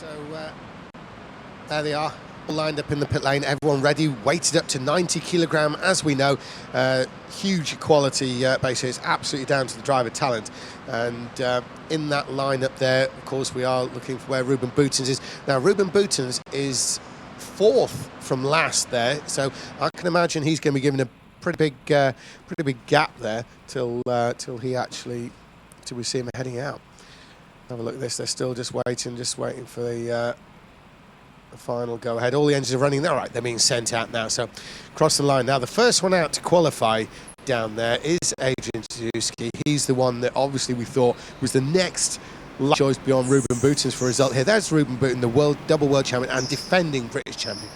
So there they are, all lined up in the pit lane, everyone ready, weighted up to 90 kilogram, as we know. Huge quality basically, it's absolutely down to the driver talent. And in that lineup there, of course, we are looking for where Ruben Boutens is. Now, Ruben Boutens is fourth from last there, so I can imagine he's going to be given a pretty big gap there till he actually, till we see him heading out. Have a look at this, they're still just waiting for the final go-ahead. All the engines are running. All right, they're being sent out now, so cross the line. Now, the first one out to qualify down there is Adrian Suzuki. He's the one that obviously we thought was the next choice beyond Ruben Boutens for a result here. There's Ruben Boutens, the double world champion and defending British champion.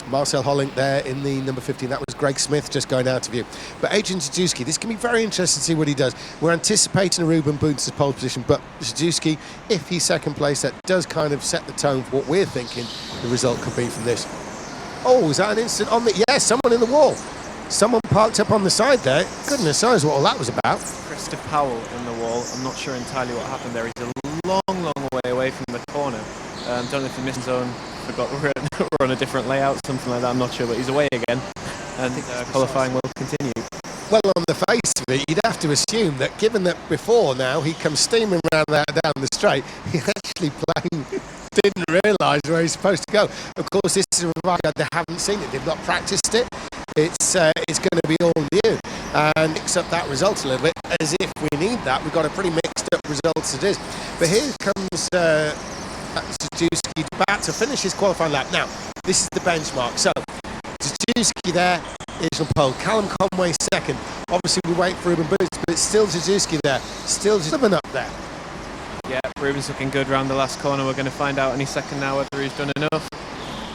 Marcel Hollink there in the number 15. That was Greg Smith just going out of view. But Adrian Suzuki, this can be very interesting to see what he does. We're anticipating a Ruben Boutens' pole position, but Suzuki, if he's second place, that does kind of set the tone for what we're thinking the result could be from this. Oh, is that an incident on the... Yes, someone in the wall. Someone parked up on the side there. Goodness knows what all that was about. Christopher Powell in the wall. I'm not sure entirely what happened there. He's a long way away from the corner. Don't know if the missing zone forgot we're on a different layout, something like that. I'm not sure, but he's away again. And qualifying will continue. Well, on the face of it, you'd have to assume that given that before now he comes steaming around there down the straight, he actually didn't realise where he's supposed to go. Of course, this is a ride they haven't seen it. They've not practiced it. It's going to be all new, and mix up that result a little bit, as if we need that. We've got a pretty mixed up result as it is. But here comes Suzuki back to finish his qualifying lap. Now, this is the benchmark. So, Suzuki there is on pole. Callum Conway second. Obviously, we wait for Ruben Boutens, but it's still Suzuki there. Still Ruben up there. Yeah, Ruben's looking good round the last corner. We're going to find out any second now whether he's done enough.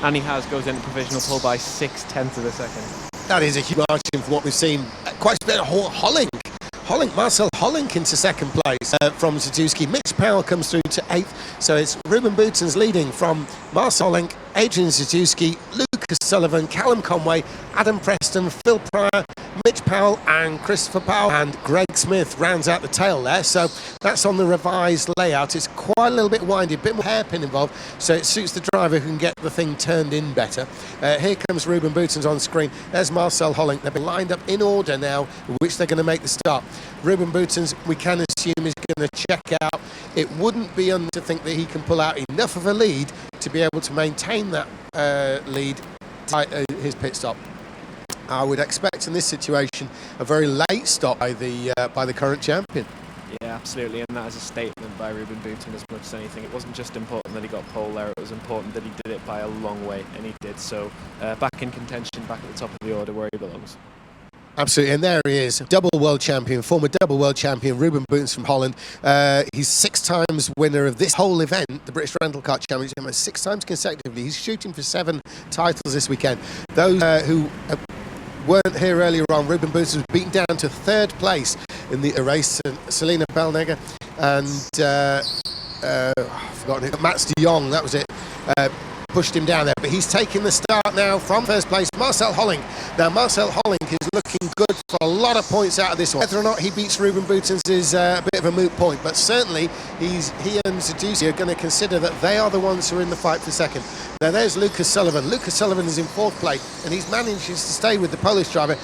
And he goes into provisional pole by 0.6 of a second. That is a huge margin from what we've seen. Quite a bit of Hollink, Marcel Hollink into second place from Suzuki. Mitch Powell comes through to 8th. So it's Ruben Boutens leading from Marcel Hollink, Adrian Suzuki, Lucas Sullivan, Callum Conway, Adam Preston, Phil Pryor, Mitch Powell and Christopher Powell, and Greg Smith rounds out the tail there. So that's on the revised layout. It's quite a little bit windy, a bit more hairpin involved, so it suits the driver who can get the thing turned in better. Here comes Ruben Boutens on screen. There's Marcel Hollink. They've been lined up in order now, which they're going to make the start. Ruben Boutens, we can assume, is going to check out. It wouldn't be to think that he can pull out enough of a lead to be able to maintain that lead at his pit stop. I would expect in this situation a very late stop by the current champion. Yeah, absolutely, and that is a statement by Ruben Boutens as much as anything. It wasn't just important that he got pole there, it was important that he did it by a long way, and he did. So back in contention, back at the top of the order where he belongs. Absolutely, and there he is, former double world champion, Ruben Boutens from Holland. He's 6 times winner of this whole event, the British Rental Kart Championship, 6 times consecutively. He's shooting for 7 titles this weekend. Those who weren't here earlier on, Ruben Boutens was beaten down to 3rd place in the race. Selina Belnegger and I've forgotten it, Mats de Jong, that was it. Pushed him down there, but he's taking the start now from 1st place, Marcel Hollink. Now, Marcel Hollink is looking good for a lot of points out of this one. Whether or not he beats Ruben Boutens is a bit of a moot point, but certainly he and Suzuki are going to consider that they are the ones who are in the fight for second. Now, there's Lucas Sullivan. Lucas Sullivan is in 4th place, and he's managed to stay with the Polish driver,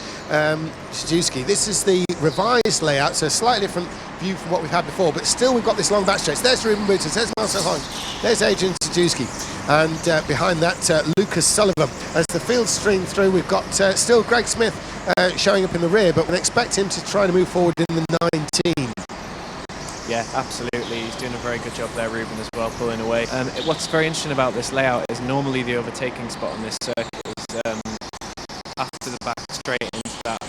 Suzuki. This is the revised layout, so a slightly different view from what we've had before, but still we've got this long back stretch. There's Ruben Boutens, there's Marcel Hollink, there's Adrian Suzuki, and behind that Lucas Sullivan. As the field stream through, we've got still Greg Smith showing up in the rear, but we expect him to try to move forward in the 19. Yeah, absolutely. He's doing a very good job there, Ruben, as well, pulling away. What's very interesting about this layout is normally the overtaking spot on this circuit is after the back straight into that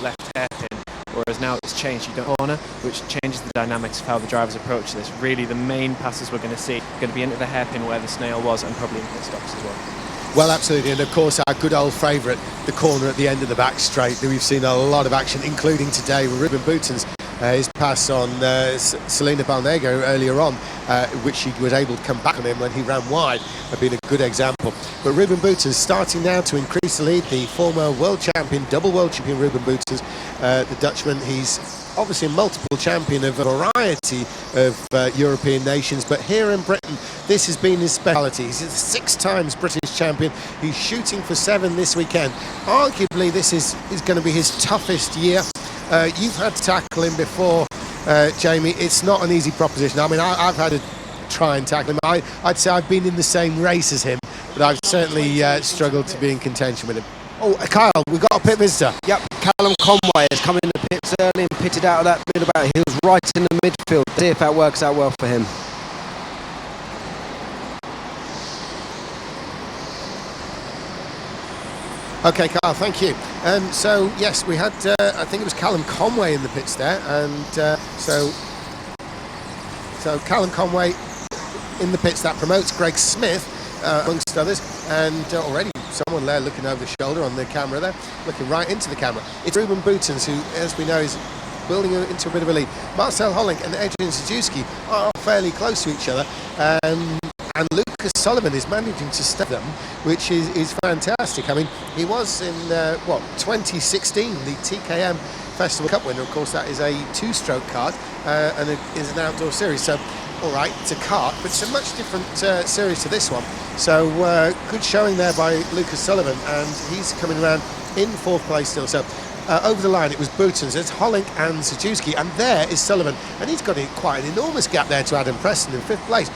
left hairpin, whereas now it's changed. You don't corner, which changes the dynamics of how the drivers approach this. Really, the main passes we're going to see are going to be into the hairpin where the snail was, and probably into the stops as well. Well, absolutely, and of course our good old favourite, the corner at the end of the back straight. We've seen a lot of action, including today with Ruben Boutens. His pass on Selina Belnegger earlier on, which he was able to come back on him when he ran wide, have been a good example. But Ruben Boutens starting now to increase the lead. The former world champion, double world champion Ruben Boutens, the Dutchman, he's obviously a multiple champion of a variety of European nations, but here in Britain, this has been his speciality. He's 6 times British champion. He's shooting for 7 this weekend. Arguably, this is going to be his toughest year. You've had to tackle him before, Jamie. It's not an easy proposition. I mean, I've had to try and tackle him. I'd say I've been in the same race as him, but I've certainly struggled to be in contention with him. Oh, Kyle, we've got a pit visitor. Yep, Callum Conway has come in the pits early and pitted out of that middle battle. He was right in the midfield. See if that works out well for him. Okay, Kyle, thank you. So, yes, we had, I think it was Callum Conway in the pits there, and so Callum Conway in the pits. That promotes Greg Smith, amongst others, and already someone there looking over the shoulder on the camera there, looking right into the camera. It's Ruben Boutons, who, as we know, is building into a bit of a lead. Marcel Hollink and Adrian Sajewski are fairly close to each other, and Lucas Sullivan is managing to stay them, which is fantastic. I mean, he was in 2016, the TKM Festival Cup winner. Of course, that is a 2-stroke kart and it is an outdoor series. So, all right, it's a kart, but it's a much different series to this one. So, good showing there by Lucas Sullivan, and he's coming around in 4th place still. So, over the line, it was Boutons, it's Hollink and Sajewski, and there is Sullivan, and he's got quite an enormous gap there to Adam Preston in 5th place.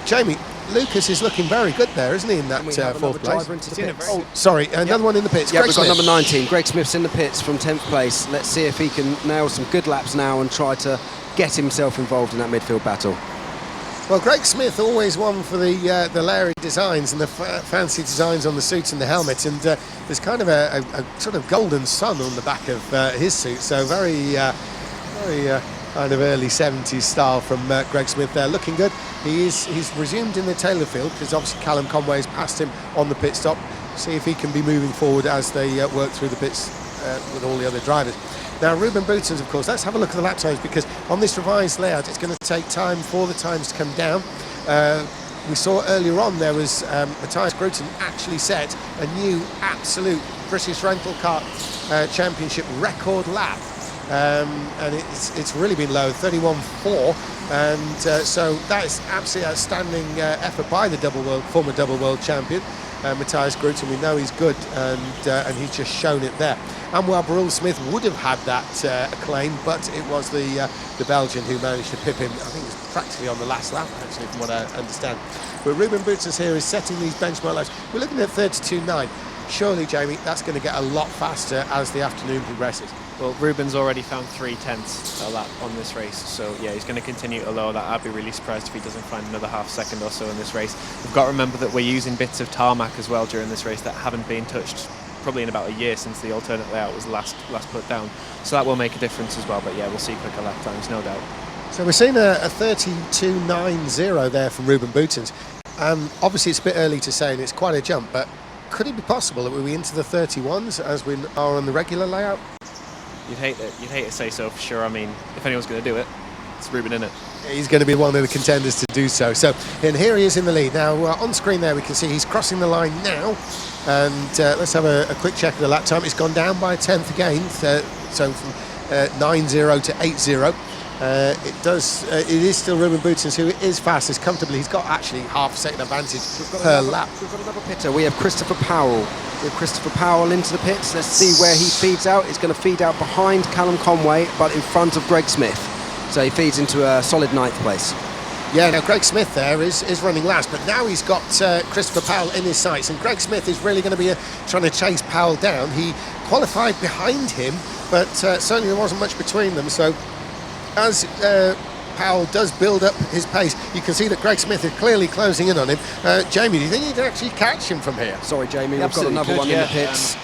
Jamie, Lucas is looking very good there, isn't he, in that 4th place? Oh, sorry, another one in the pits. Yeah, Greg we've got Smith. number 19. Greg Smith's in the pits from 10th place. Let's see if he can nail some good laps now and try to get himself involved in that midfield battle. Well, Greg Smith always won for the Larry designs and the fancy designs on the suits and the helmet, and there's kind of a sort of golden sun on the back of his suit, so very kind of early 70s style from Greg Smith there, looking good. He's resumed in the tail of the field, because obviously Callum Conway's passed him on the pit stop. See if he can be moving forward as they work through the pits with all the other drivers. Now, Ruben Boutons, of course, let's have a look at the lap times, because on this revised layout, it's going to take time for the times to come down. We saw earlier on there was Matthias Grooten actually set a new absolute British Rental Kart Championship record lap. And it's really been low, 31.4, and so that is absolutely outstanding effort by the former double world champion. Matthias Grooten, we know he's good, and he's just shown it there. Anwar Barul Smith would have had that acclaim, but it was the Belgian who managed to pip him. I think it was practically on the last lap, actually, from what I understand. But Ruben Boutons here is setting these benchmark laps. We're looking at 32.9. Surely, Jamie, that's going to get a lot faster as the afternoon progresses. Well, Ruben's already found 3/10 a lap on this race, so yeah, he's going to continue to lower that. I'd be really surprised if he doesn't find another half second or so in this race. We've got to remember that we're using bits of tarmac as well during this race that haven't been touched probably in about a year since the alternate layout was last put down, so that will make a difference as well. But yeah, we'll see quicker lap times, no doubt. So we're seeing a 32.90 there from Ruben Boutons. Obviously, it's a bit early to say, and it's quite a jump, but could it be possible that we'll be into the 31s as we are on the regular layout? You'd hate to say so for sure. I mean, if anyone's going to do it, it's Ruben, isn't it? He's going to be one of the contenders to do so. So, and here he is in the lead. Now, on screen there, we can see he's crossing the line now. And let's have a quick check of the lap time. It's gone down by a tenth again, so from 9.0 to 8.0. It is still Ruben Boutons who is fastest comfortably. He's got actually half a second advantage per lap. We've got another pitter. We have Christopher Powell. We have Christopher Powell into the pits. Let's see where he feeds out. He's going to feed out behind Callum Conway, but in front of Greg Smith. So he feeds into a solid 9th place. Yeah, now Greg Smith there is running last, but now he's got Christopher Powell in his sights, and Greg Smith is really going to be trying to chase Powell down. He qualified behind him, but certainly there wasn't much between them. So as Powell does build up his pace, you can see that Greg Smith is clearly closing in on him. Jamie, do you think you can actually catch him from here? Sorry, Jamie, we've got another one in the pits.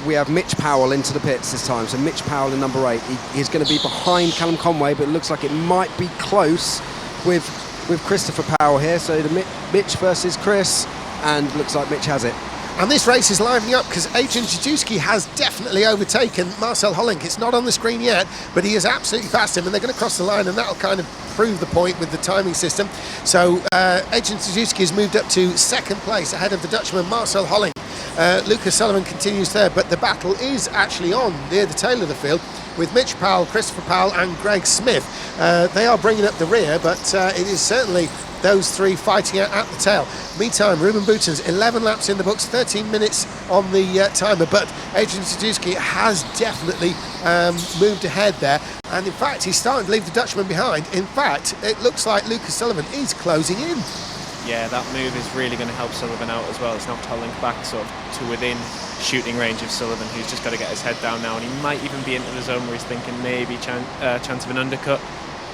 We have Mitch Powell into the pits this time. So Mitch Powell in number 8. He's going to be behind Callum Conway, but it looks like it might be close with Christopher Powell here. So the Mitch versus Chris, and looks like Mitch has it. And this race is livening up because Adrian Sajewski has definitely overtaken Marcel Hollink. It's not on the screen yet, but he is absolutely past him, and they're going to cross the line, and that'll kind of prove the point with the timing system. So Adrian Sajewski has moved up to 2nd place ahead of the Dutchman Marcel Hollink. Lucas Sullivan continues there, but the battle is actually on near the tail of the field. with Mitch Powell, Christopher Powell and Greg Smith. They are bringing up the rear, but it is certainly those three fighting out at the tail. Meantime, Ruben Boutens, 11 laps in the books, 13 minutes on the timer, but Adrian Sadowski has definitely moved ahead there, and in fact he's starting to leave the Dutchman behind. In fact, it looks like Lucas Sullivan is closing in. Yeah, that move is really going to help Sullivan out as well. It's knocked Hollink back sort of to within shooting range of Sullivan, who's just got to get his head down now, and he might even be into the zone where he's thinking maybe chance of an undercut.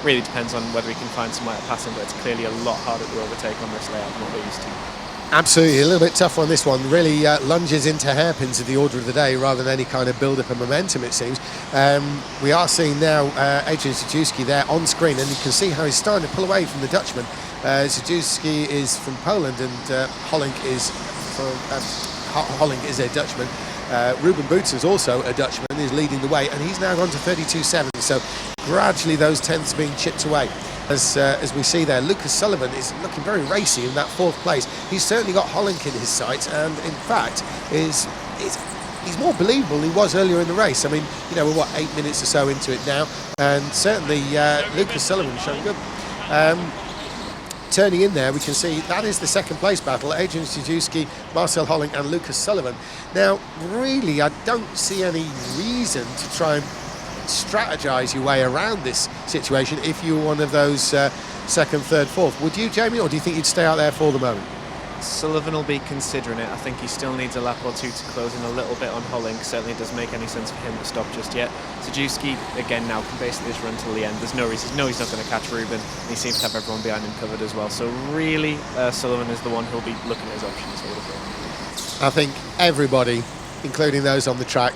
Really depends on whether he can find some way to pass him, but it's clearly a lot harder to overtake on this layout than what we're used to. Absolutely, a little bit tough on this one. Really lunges into hairpins of the order of the day rather than any kind of build-up and momentum, it seems. We are seeing now Adrian Sadowski there on screen, and you can see how he's starting to pull away from the Dutchman. Sadowski is from Poland, and Hollink is a Dutchman. Ruben Boutens is also a Dutchman, is leading the way, and he's now gone to 32.7. So gradually those tenths are being chipped away. As we see there, Lucas Sullivan is looking very racy in that fourth place. He's certainly got Hollink in his sights, and in fact he's more believable than he was earlier in the race. I mean, you know, we're what, 8 minutes or so into it now, and certainly Lucas Sullivan showing good. Turning in there, we can see that is the second place battle, Adrian Sadowski, Marcel Hollink and Lucas Sullivan. Now, really, I don't see any reason to try and strategise your way around this situation if you were one of those second, third, fourth. Would you, Jamie, or do you think you'd stay out there for the moment? Sullivan will be considering it. I think he still needs a lap or two to close in a little bit on Hollink. Certainly doesn't make any sense for him to stop just yet. Sadowski, again, now can basically just run till the end. There's no reason. No, he's not going to catch Ruben. He seems to have everyone behind him covered as well. So really, Sullivan is the one who'll be looking at his options. I think everybody, including those on the track,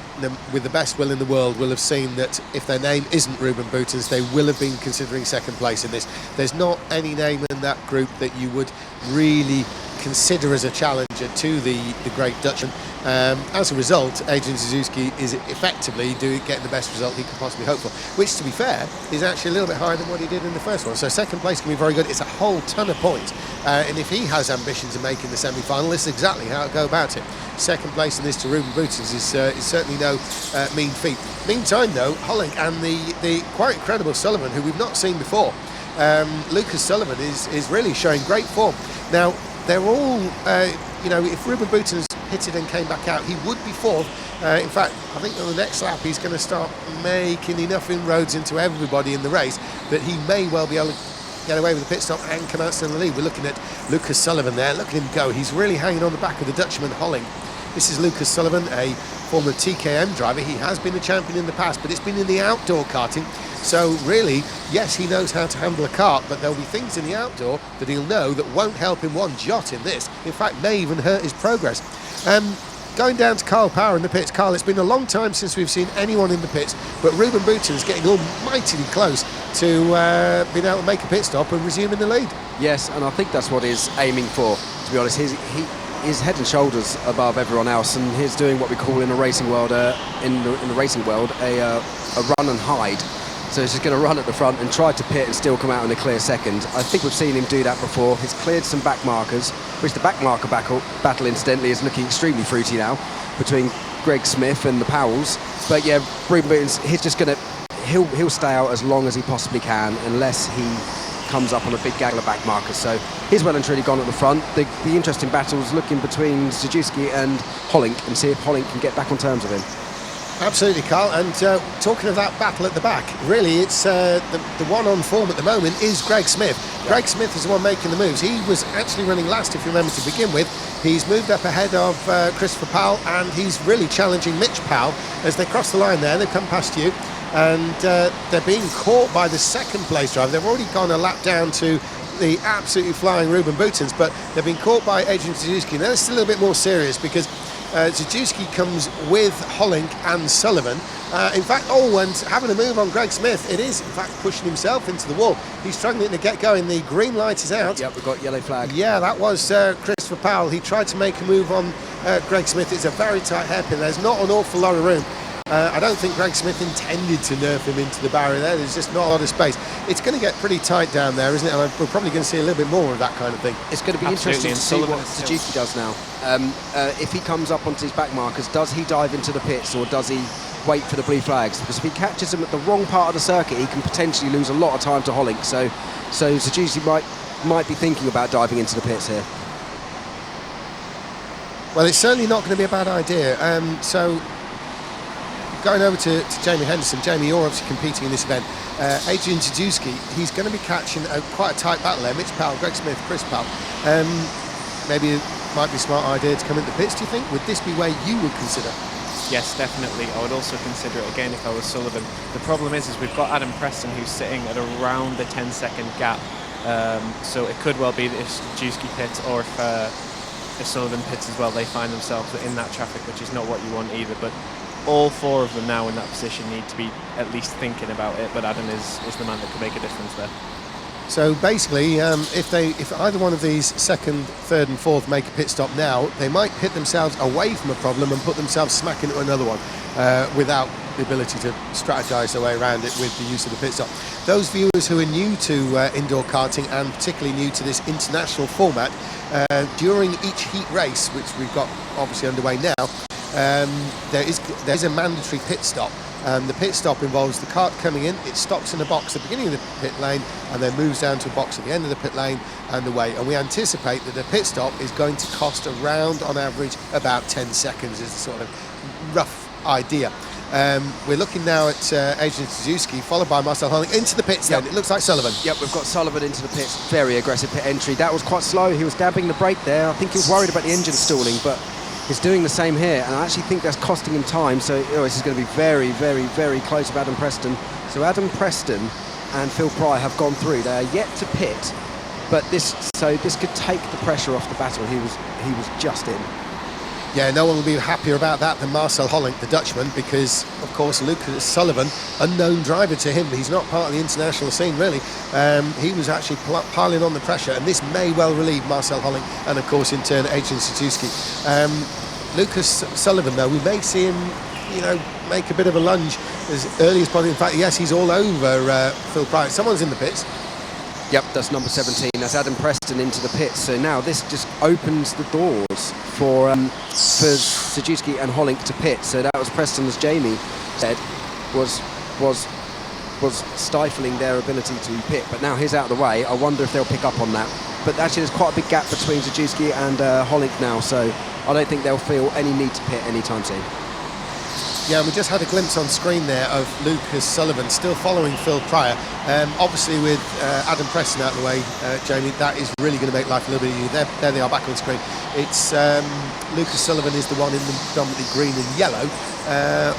with the best will in the world, will have seen that if their name isn't Ruben Boutens, they will have been considering second place in this. There's not any name in that group that you would really consider as a challenger to the great Dutchman. As a result, Adrian Sadowski is effectively getting the best result he could possibly hope for, which, to be fair, is actually a little bit higher than what he did in the first one. So second place can be very good. It's a whole ton of points, and if he has ambitions of making the semi-final, this is exactly how it go about it. Second place in this to Ruben Boutens is certainly no mean feat. Meantime, though, Hollink and the quite incredible Sullivan, who we've not seen before, Lucas Sullivan is really showing great form. Now, they're all, you know, if Ruben Boutens hit it and came back out, he would be fourth. In fact, I think on the next lap he's going to start making enough inroads into everybody in the race that he may well be able to get away with a pit stop and come out still in the lead. We're looking at Lucas Sullivan there. Look at him go. He's really hanging on the back of the Dutchman Hollink. This is Lucas Sullivan, a former TKM driver. He has been a champion in the past, but it's been in the outdoor karting. So really, yes, he knows how to handle a kart, but there'll be things in the outdoor that he'll know that won't help him one jot in this. In fact, may even hurt his progress. Going down to Carl Power in the pits. Carl, it's been a long time since we've seen anyone in the pits, but Ruben Boutens getting almightily close to being able to make a pit stop and resume in the lead. Yes, and I think that's what he's aiming for, to be honest. He's head and shoulders above everyone else, and he's doing what we call in the racing world, a run and hide. So he's just going to run at the front and try to pit and still come out in a clear second. I think we've seen him do that before. He's cleared some back markers, which the back marker battle incidentally is looking extremely fruity now between Greg Smith and the Powells. But yeah, Ruben Boutens, he's just going to, he'll stay out as long as he possibly can unless he comes up on a big gaggle of back markers. So he's well and truly gone at the front. The interesting battle is looking between Sadowski and Hollink, and see if Hollink can get back on terms with him. Absolutely, Carl. And talking of that battle at the back, really, it's the one on form at the moment is Greg Smith. Yep. Greg Smith is the one making the moves. He was actually running last, if you remember, to begin with. He's moved up ahead of Christopher Powell, and he's really challenging Mitch Powell as they cross the line there. They've come past you, and they're being caught by the second place driver. They've already gone a lap down to the absolutely flying Ruben Boutens, but they've been caught by Adrian Sadowski. Now, it's still a little bit more serious because Sadowski comes with Hollink and Sullivan. In fact, and having a move on Greg Smith. It is, in fact, pushing himself into the wall. He's struggling to get going. The green light is out. Yep, we've got yellow flag. Yeah, that was Christopher Powell. He tried to make a move on Greg Smith. It's a very tight hairpin. There's not an awful lot of room. I don't think Greg Smith intended to nerf him into the barrier there. There's just not a lot of space. It's going to get pretty tight down there, isn't it? And we're probably going to see a little bit more of that kind of thing. It's going to be interesting to see what Sadowski does now. If he comes up onto his back markers, does he dive into the pits, or does he wait for the blue flags, because if he catches him at the wrong part of the circuit, he can potentially lose a lot of time to Hollink. So Sajewski might be thinking about diving into the pits here. Well, it's certainly not going to be a bad idea. So going over to Jamie Henderson. Jamie, you're obviously competing in this event. Adrian Sajewski, he's going to be catching quite a tight battle there. Mitch Powell, Greg Smith, Chris Powell. Maybe it might be a smart idea to come into the pits, do you think? Would this be where you would consider? Yes, definitely. I would also consider it again if I was Sullivan. The problem is we've got Adam Preston who's sitting at around the 10-second gap. So it could well be that if Sajewski pits or if Sullivan pits as well, they find themselves in that traffic, which is not what you want either. But all four of them now in that position need to be at least thinking about it. But Adam is the man that could make a difference there. So basically, if either one of these second, third and fourth make a pit stop now, they might pit themselves away from a problem and put themselves smack into another one without the ability to strategise their way around it with the use of the pit stop. Those viewers who are new to indoor karting and particularly new to this international format, during each heat race, which we've got obviously underway now, there is a mandatory pit stop. The pit stop involves the kart coming in, it stops in a box at the beginning of the pit lane and then moves down to a box at the end of the pit lane and away. And we anticipate that the pit stop is going to cost around, on average, about 10 seconds is the sort of rough idea. We're looking now at Adrian Sajewski, followed by Marcel Hollink into the pits. Then it looks like Sullivan. Yep, we've got Sullivan into the pits. Very aggressive pit entry. That was quite slow. He was dabbing the brake there. I think he was worried about the engine stalling, but he's doing the same here, and I actually think that's costing him time. So this is going to be very, very, very close with Adam Preston. So Adam Preston and Phil Pry have gone through. They are yet to pit, but this could take the pressure off the battle. He was just in. Yeah, no one will be happier about that than Marcel Hollink, the Dutchman, because, of course, Lucas Sullivan, unknown driver to him, he's not part of the international scene, really. He was actually piling on the pressure, and this may well relieve Marcel Hollink and, of course, in turn, Adrian Sajewski. Lucas Sullivan, though, we may see him, make a bit of a lunge as early as possible. In fact, yes, he's all over Phil Price. Someone's in the pits. Yep, that's number 17. That's Adam Preston into the pits. So now this just opens the doors for Sajewski and Hollink to pit. So that was Preston, as Jamie said, was stifling their ability to pit. But now he's out of the way. I wonder if they'll pick up on that. But actually, there's quite a big gap between Sajewski and Hollink now. So I don't think they'll feel any need to pit anytime soon. Yeah, we just had a glimpse on screen there of Lucas Sullivan still following Phil Pryor. Obviously with Adam Preston out of the way, Jamie, that is really going to make life a little bit easier. There they are back on screen. It's Lucas Sullivan is the one in the predominantly green and yellow.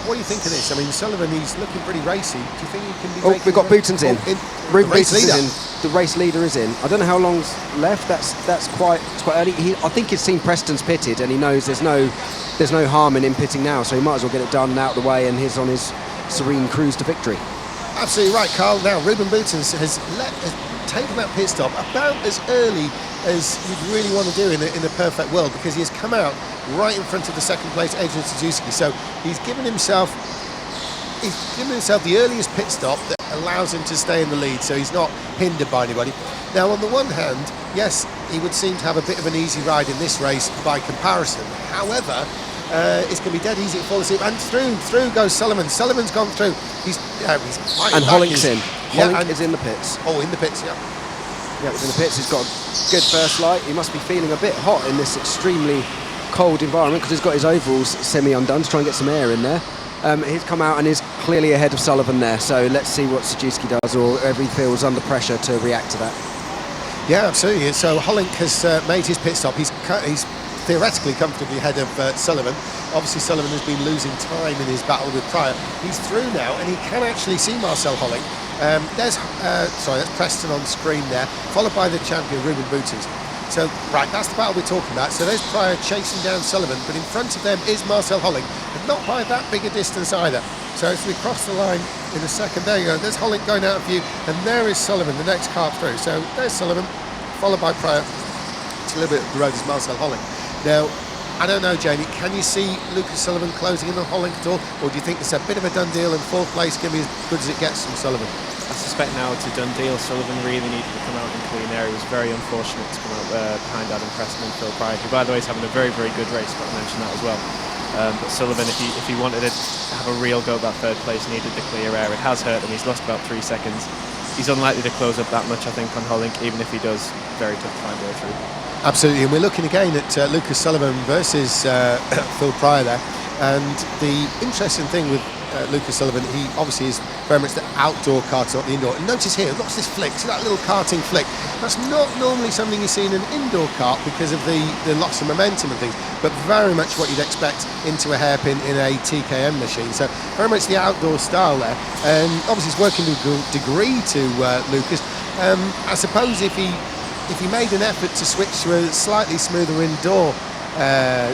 What do you think of this? I mean, Sullivan, he's looking pretty racy. Do you think he can be we've got Boutons in. Ruben Boutons is in. The race leader is in. I don't know how long's left. That's quite early. I think he's seen Preston's pitted and he knows there's no harm in him pitting now, so he might as well get it done and out of the way, and he's on his serene cruise to victory. Absolutely right, Carl. Now, Ruben Boutons has taken that pit stop about as early as you'd really want to do in a perfect world, because he has come out right in front of the second place Adrian Sajewski. So he's given himself the earliest pit stop that allows him to stay in the lead, so he's not hindered by anybody. Now, on the one hand, yes, he would seem to have a bit of an easy ride in this race by comparison. However, it's going to be dead easy to fall asleep, and through goes Sullivan. Sullivan's gone through. He's and Hollink's in. Hollink is in the pits. Oh, in the pits, yeah. Yeah, he's in the pits. He's got a good first light. He must be feeling a bit hot in this extremely cold environment, because he's got his overalls semi-undone to try and get some air in there. He's come out and is clearly ahead of Sullivan there, so let's see what Sajewski does, or if he feels under pressure to react to that. Yeah, absolutely. So Hollink has made his pit stop. He's theoretically comfortably ahead of Sullivan. Obviously, Sullivan has been losing time in his battle with Pryor. He's through now, and he can actually see Marcel Hollink. That's Preston on screen there, followed by the champion, Ruben Boutons. So, right, that's the battle we're talking about. So there's Pryor chasing down Sullivan, but in front of them is Marcel Hollink, and not by that big a distance either. So as we cross the line in a second, there you go, there's Hollink going out of view, and there is Sullivan, the next car through. So there's Sullivan, followed by Pryor. It's a little bit of the road is Marcel Hollink. Now, I don't know, Jamie, can you see Lucas Sullivan closing in on Hollink at all, or do you think it's a bit of a done deal and fourth place can be as good as it gets from Sullivan? I suspect now it's a done deal. Sullivan really needed to come out in clean air. He was very unfortunate to come out behind Adam Preston and Phil Pryor, who, by the way, is having a very, very good race, but I mentioned that as well. But Sullivan, if he wanted to have a real go at that third place, needed the clear air. It has hurt him. He's lost about 3 seconds. He's unlikely to close up that much, I think, on Hollink. Even if he does, very tough to find a way through. Absolutely, and we're looking again at Lucas Sullivan versus Phil Pryor there. And the interesting thing with Lucas Sullivan, he obviously is very much the outdoor kart, not the indoor. And notice here, look at this flick, see that little karting flick. That's not normally something you see in an indoor kart because of the loss of momentum and things, but very much what you'd expect into a hairpin in a TKM machine. So very much the outdoor style there. Obviously it's working to a degree to Lucas. I suppose if he made an effort to switch to a slightly smoother indoor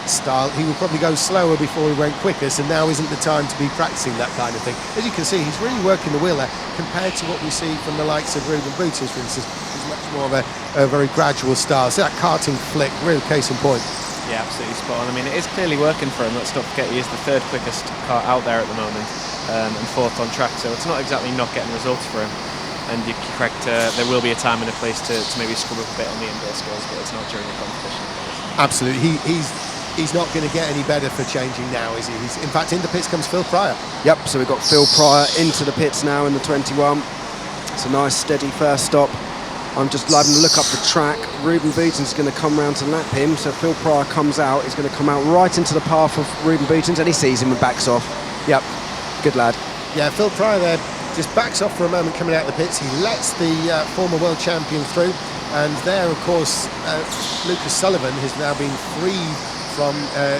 style, he will probably go slower before he went quicker, so now isn't the time to be practicing that kind of thing. As you can see, he's really working the wheel there compared to what we see from the likes of Ruben Bouters, for instance. He's much more of a very gradual style. So that karting flick, real case in point. Yeah, absolutely spot on. I mean, it is clearly working for him. Let's not forget he is the third quickest kart out there at the moment, and fourth on track, so it's not exactly not getting results for him. And you're correct, there will be a time and a place to maybe scrub up a bit on the indoor skills, but it's not during the competition. Absolutely, he's not going to get any better for changing now, is he? In fact, in the pits comes Phil Pryor. Yep, so we've got Phil Pryor into the pits now in the 21. It's a nice steady first stop. I'm just having to look up the track. Ruben Boutens is going to come round to lap him, so Phil Pryor comes out. He's going to come out right into the path of Ruben Boutens, and he sees him and backs off. Yep, good lad. Yeah, Phil Pryor there just backs off for a moment coming out of the pits. He lets the former world champion through, and there, of course, Lucas Sullivan has now been freed from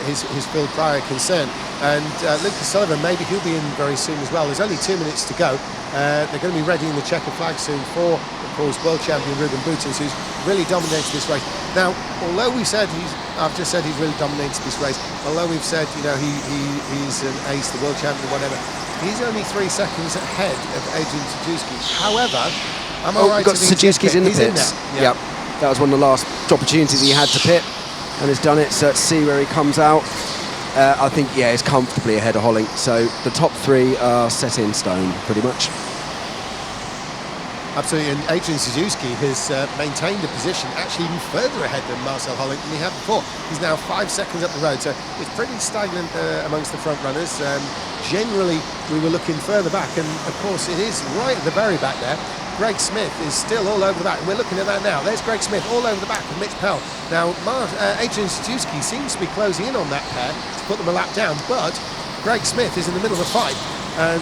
his Phil Pryor concern. And Lucas Sullivan, maybe he'll be in very soon as well. There's only 2 minutes to go. They're going to be readying the checker flag soon for, of course, world champion Ruben Boutens, who's really dominated this race. Now, although we said I've just said he's really dominated this race, although we've said, you know, he's an ace, the world champion, whatever, he's only 3 seconds ahead of Adrian Sajewski. However, am I right? We've got Sajewski's in the pits. Yep. That was one of the last opportunities he had to pit, and has done it. So let's see where he comes out. I think, yeah, he's comfortably ahead of Hollink. So the top 3 are set in stone, pretty much. Absolutely, and Adrian Sajewski has maintained a position actually even further ahead than Marcel Hollink than he had before. He's now 5 seconds up the road, so it's pretty stagnant amongst the front runners. Generally, we were looking further back, and of course it is right at the very back there. Greg Smith is still all over the back, and we're looking at that now. There's Greg Smith all over the back with Mitch Pell. Now, Adrian Sajewski seems to be closing in on that pair to put them a lap down, but Greg Smith is in the middle of the fight. And,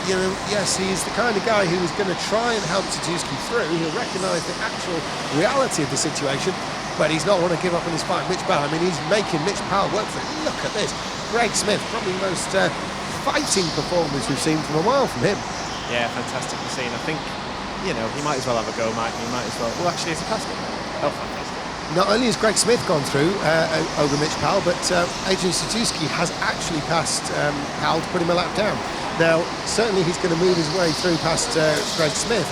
you know, yes, he's the kind of guy who is going to try and help Sajewski through. He'll recognise the actual reality of the situation, but he's not want to give up on his fight. Mitch Powell, I mean, he's making Mitch Powell work for it. Look at this. Greg Smith, probably the most fighting performance we've seen from a while from him. Yeah, fantastic to see. And I think, you know, he might as well have a go, mightn't he? Might as well. Well, actually, it's a past him. Oh, fantastic. Not only has Greg Smith gone through over Mitch Powell, but Adrian Sajewski has actually passed Powell to put him a lap down. Now, certainly he's going to move his way through past Greg Smith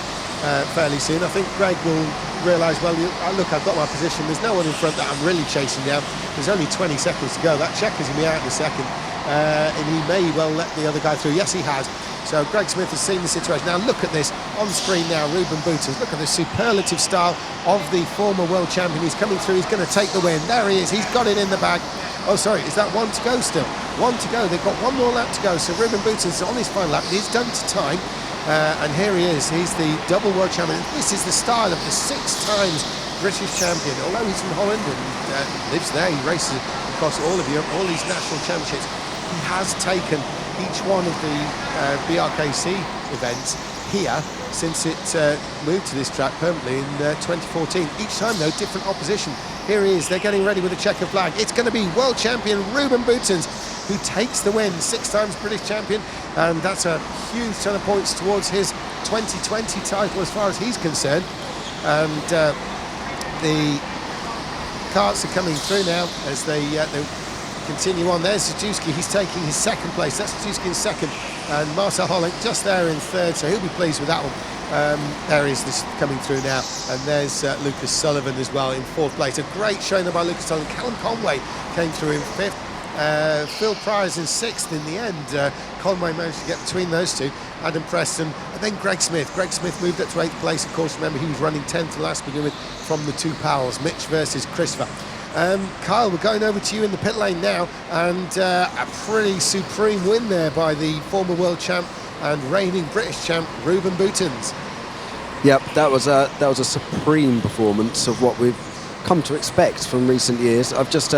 fairly soon. I think Greg will realise, well, look, I've got my position. There's no one in front that I'm really chasing down. There's only 20 seconds to go. That checker's going to be out in a second. And he may well let the other guy through. Yes, he has. So Greg Smith has seen the situation. Now look at this on screen now, Ruben Bouters. Look at the superlative style of the former world champion. He's coming through, he's going to take the win. There he is, he's got it in the bag. Oh, sorry, is that 1 to go still? 1 to go, they've got 1 more lap to go. So Ruben Bouters is on his final lap, he's done to time. And here he is, he's the double world champion. This is the style of the 6 times British champion. Although he's from Holland and lives there, he races across all of Europe, all these national championships. He has taken each one of the BRKC events here since it moved to this track permanently in 2014. Each time, though, different opposition. Here he is, they're getting ready with a checker flag. It's going to be world champion Ruben Boutens who takes the win, 6 times British champion, and that's a huge ton of points towards his 2020 title as far as he's concerned. And the karts are coming through now as they continue on. There's Sajewski, he's taking his 2nd place. That's Sajewski in 2nd, and Marcel Hollink just there in 3rd, so he'll be pleased with that one. There is this coming through now, and there's Lucas Sullivan as well in 4th place. A great showing there by Lucas Sullivan. Callum Conway came through in 5th. Phil Pryor's in 6th in the end. Conway managed to get between those two. Adam Preston, and then Greg Smith. Greg Smith moved up to 8th place. Of course, remember, he was running 10th last to begin with from the 2 Powells, Mitch versus Christopher. Kyle, we're going over to you in the pit lane now, and a pretty supreme win there by the former world champ and reigning British champ Ruben Boutons. Yep, that was a supreme performance of what we've come to expect from recent years. I've just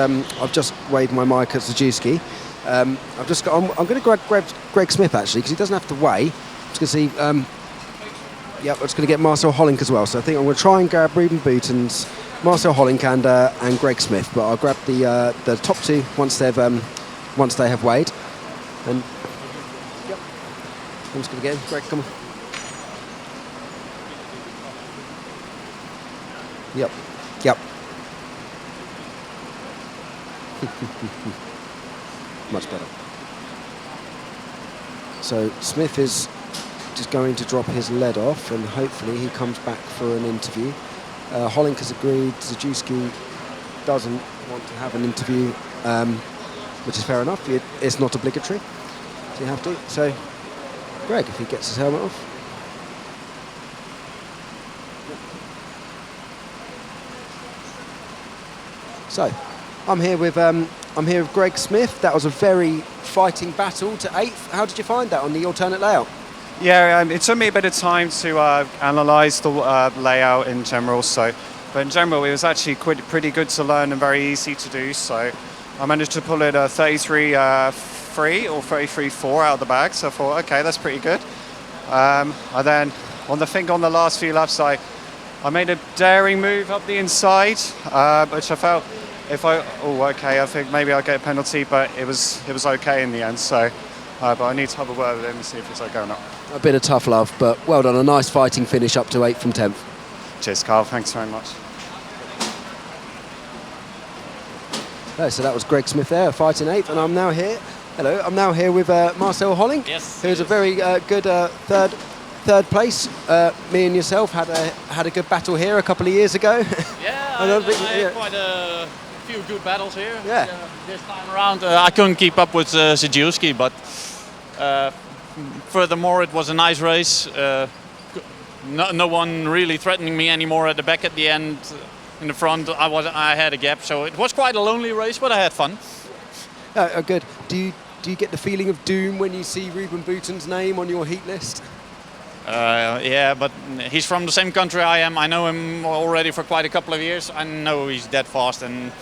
waved my mic at Zajewski. I'm going to grab Greg Smith actually, because he doesn't have to weigh. I'm just going to see. Yep, I'm just going to get Marcel Hollink as well. So I think I'm going to try and grab Ruben Boutons, Marcel Hollink, and Greg Smith. But I'll grab the top two once they have weighed. And yep, I'm just going to get Greg. Come on. Yep. Yep. Much better. So Smith is just going to drop his lead off, and hopefully he comes back for an interview. Hollink has agreed. Zajewski doesn't want to have an interview, which is fair enough. It's not obligatory, so you have to. So Greg, if he gets his helmet off. So, I'm here with Greg Smith. That was a very fighting battle to 8th. How did you find that on the alternate layout? Yeah, it took me a bit of time to analyse the layout in general. But in general, it was actually pretty good to learn and very easy to do. So, I managed to pull it a 33.3 or 33.4 out of the bag. So I thought, okay, that's pretty good. And then on the last few laps, I made a daring move up the inside, which I felt. I think maybe I'll get a penalty, but it was okay in the end. So, but I need to have a word with him and see if it's okay or not. A bit of tough love, but well done. A nice fighting finish up to 8th from 10th. Cheers, Carl. Thanks very much. So that was Greg Smith there, fighting 8th, and I'm now here. Hello, I'm now here with Marcel Hollink, who's a very good third place. Me and yourself had a good battle here a couple of years ago. Yeah, I had quite a few good battles here. Yeah. This time around, I couldn't keep up with Zajewski, but furthermore, it was a nice race. No one really threatening me anymore at the back at the end. In the front, I had a gap, so it was quite a lonely race, but I had fun. Good. Do you get the feeling of doom when you see Ruben Boutons' name on your heat list? Yeah, but he's from the same country I am. I know him already for quite a couple of years. I know he's dead fast, and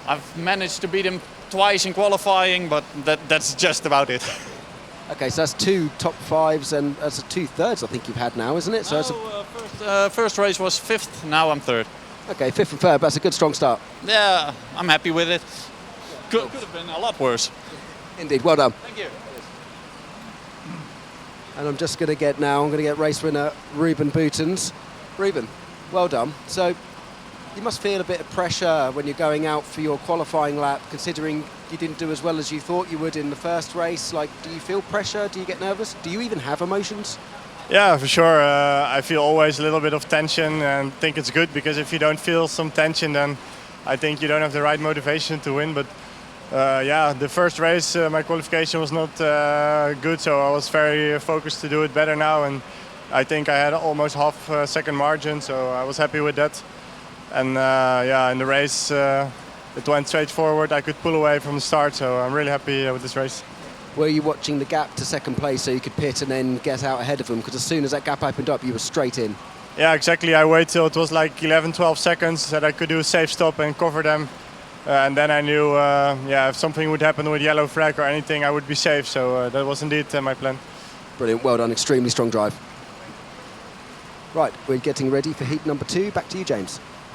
I've managed to beat him twice in qualifying, but that's just about it. Okay, so that's 2 top 5s and that's 2 thirds I think you've had now, isn't it? So first race was 5th, now I'm 3rd. Okay, 5th and 3rd, that's a good strong start. Yeah, I'm happy with it. Could have been a lot worse. Indeed, well done. Thank you. And I'm just going to get race winner Ruben Boutons. Ruben, well done. So you must feel a bit of pressure when you're going out for your qualifying lap, considering you didn't do as well as you thought you would in the first race. Like, do you feel pressure? Do you get nervous? Do you even have emotions? Yeah, for sure. I feel always a little bit of tension, and think it's good, because if you don't feel some tension, then I think you don't have the right motivation to win. But yeah, the first race, my qualification was not good, so I was very focused to do it better now, and I think I had almost half a second margin, so I was happy with that. And yeah, in the race, it went straight forward. I could pull away from the start, so I'm really happy with this race. Were you watching the gap to second place so you could pit and then get out ahead of them? Because as soon as that gap opened up, you were straight in. Yeah, exactly. I waited till it was like 11-12 seconds that I could do a safe stop and cover them. And then I knew, yeah, if something would happen with yellow flag or anything, I would be safe. So that was indeed my plan. Brilliant, well done, extremely strong drive. Right, we're getting ready for heat number 2. Back to you, James.